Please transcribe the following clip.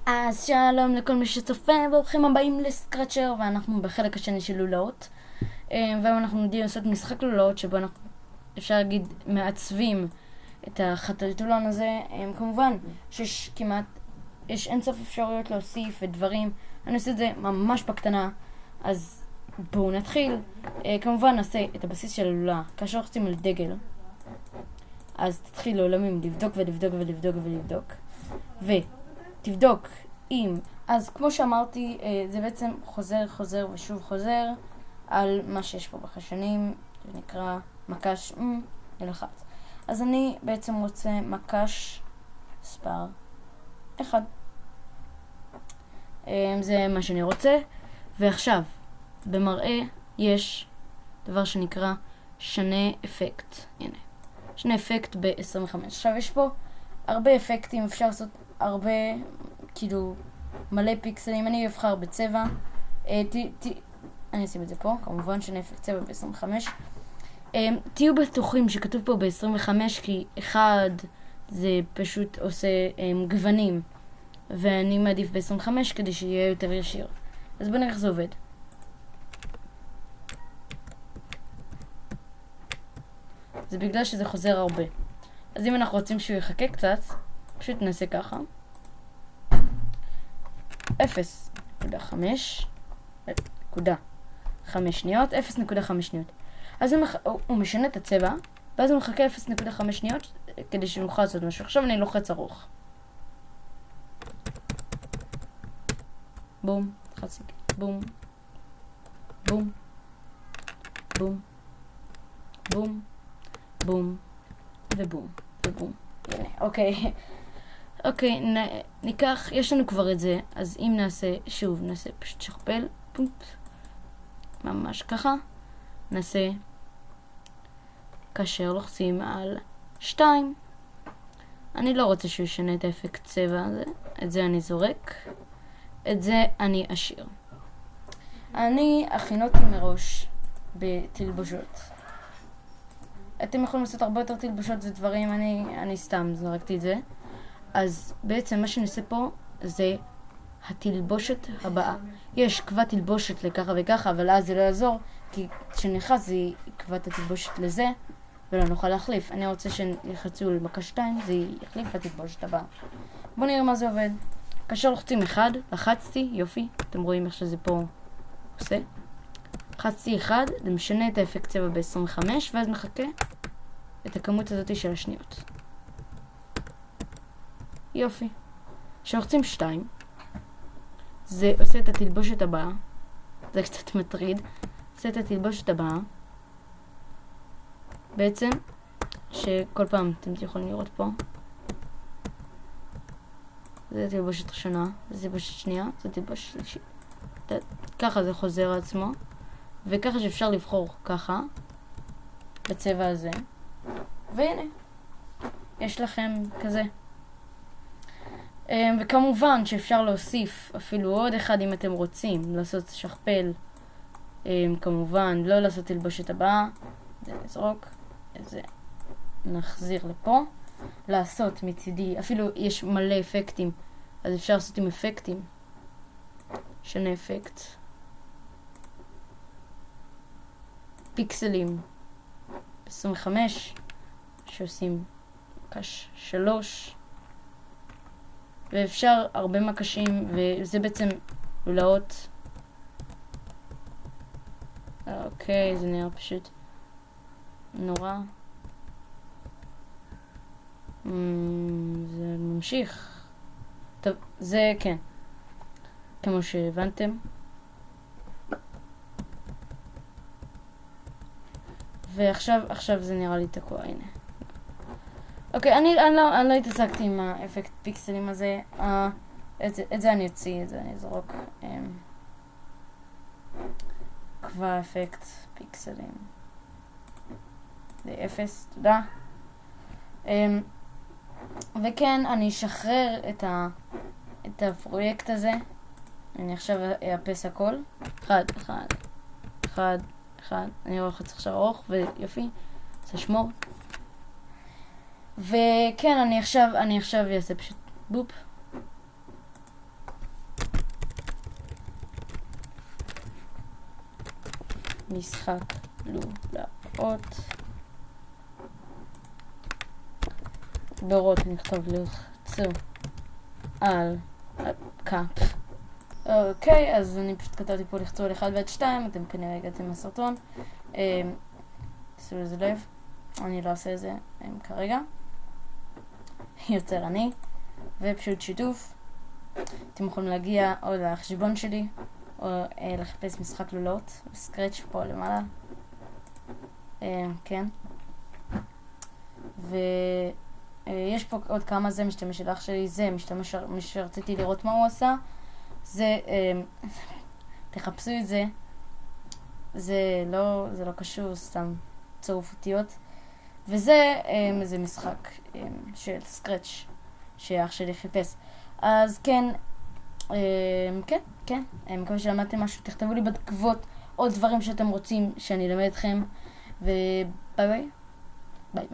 אז שלום לכל מי שצופה, וברוכים הבאים לסקרצ'ר, ואנחנו בחלק השני של לולאות. והיום אנחנו יודעים לעשות משחק לולאות שבו אנחנו, אפשר להגיד, מעצבים את החתלתולון הזה. כמובן שיש יש אינסוף אפשרויות להוסיף ודברים. אני עושה את זה ממש בקטנה, אז בואו נתחיל. כמובן נעשה את הבסיס של הלולה. כאשר רוצים על דגל, אז תתחיל לעולמים לבדוק ולבדוק ולבדוק ולבדוק. ותבדוק אם, אז כמו שאמרתי, זה בעצם חוזר ושוב חוזר על מה שיש פה בחשנים, זה נקרא מקש נלחץ. אז אני בעצם רוצה מקש ספר 1. זה מה שאני רוצה. ועכשיו, במראה יש דבר שנקרא שנה אפקט. הנה, שנה אפקט ב-25. עכשיו יש פה הרבה אפקטים, אפשר לעשות הרבה, כאילו, מלא פיקסלים. אני אבחר בצבע. אני אשים את זה פה, כמובן שנה אפקט צבע ב-25. תהיו בטוחים שכתוב פה ב-25, כי אחד זה פשוט עושה גוונים, ואני מעדיף ב-25 כדי שיהיה יותר ישיר. אז בוא נראה איך זה עובד. זה בגלל שזה חוזר הרבה. אז אם אנחנו רוצים שהוא יחכה קצת, פשוט נעשה ככה. 0.5 שניות, 0.5 שניות. אז הוא משנה את הצבע, ואז הוא מחכה 0.5 שניות כדי שנוכל לעשות משהו. עכשיו אני לוחץ ארוך. בום, חצי, בום, בום, בום, בום, בום, ובום, ובום. הנה, אוקיי, ניקח, יש לנו כבר את זה, אז אם נעשה, שוב, נעשה פשוט שכפל, פונט, ממש ככה, נעשה, כאשר לוחצים על 2, אני לא רוצה שהוא ישנה את האפקט צבע הזה, את זה אני זורק, את זה אני אשאיר. אני הכינותי מראש בתלבושות. אתם יכולים לעשות הרבה יותר תלבושות ודברים, אני סתם זרקתי את זה. אז בעצם מה שאני עושה פה זה התלבושת הבאה. יש קבע תלבושת לככה וככה, אבל אז זה לא יעזור, כי כשנלחץ זה יקבע את התלבושת לזה, ולא נוכל להחליף. אני רוצה שילחצו למקש 2, זה יחליף את התלבושת הבאה. בואו נראה מה זה עובד. כאשר לוחצים 1, לחצתי, יופי, אתם רואים איך שזה פה עושה. לחצתי 1, זה משנה את האפקט צבע ב-25, ואז מחכה את הכמות הזאת של השניות. יופי. כשלוחצים 2, זה עושה את התלבושת הבאה. זה קצת מטריד. עושה את התלבושת הבאה. בעצם, שכל פעם אתם יכולים לראות פה. זה תלבושת ראשונה, זה תלבושת שנייה, זה תלבושת שלישית. ככה זה חוזר עצמו. וככה שאפשר לבחור ככה, בצבע הזה. והנה, יש לכם כזה. וכמובן שאפשר להוסיף אפילו עוד אחד אם אתם רוצים, לעשות שכפל. כמובן, לא לעשות תלבושת הבאה, זה נזרוק, את זה נחזיר לפה. לעשות מצידי, אפילו יש מלא אפקטים, אז אפשר לעשות עם אפקטים. שנה אפקט. פיקסלים 25 שעושים מקש 3, ואפשר הרבה מקשים, וזה בעצם לולאות. אוקיי, זה נראה פשוט נורא. זה ממשיך. טוב, זה כן, כמו שהבנתם. ועכשיו זה נראה לי תקוע, הנה. אוקיי, אני לא התעסקתי עם האפקט פיקסלים הזה. את זה אני אוציא, את זה אני אזרוק. קבע אפקט פיקסלים. זה 0, תודה. וכן, אני אשחרר את הפרויקט הזה. אני עכשיו אאפס הכל. 1. אני הולכת עכשיו ארוך, ויופי. זה שמור. וכן, אני עכשיו אעשה פשוט בופ. משחק לולאות. באורות נכתוב לחצו על קאפ. אוקיי, אז אני פשוט כתבתי פה לחצו על 1 ועד 2, אתם כנראה הגעתם מהסרטון. תעשו לזה לב, אני לא אעשה את זה כרגע. יותר אני, ופשוט שיתוף. אתם יכולים להגיע או לחשבון שלי, או לחפש משחק לולאות, סקרץ' פה למעלה. כן. ויש פה עוד כמה, זה משתמש של אח שלי, זה משתמש שרציתי לראות מה הוא עשה. זה, תחפשו את זה. זה לא קשור, סתם צירוף אותיות. וזה זה משחק של סקרץ' שאח שלי חיפש. אז כן, כן, מקווה שלמדתם משהו, תכתבו לי בתגובות עוד דברים שאתם רוצים שאני אלמד אתכם, וביי ביי.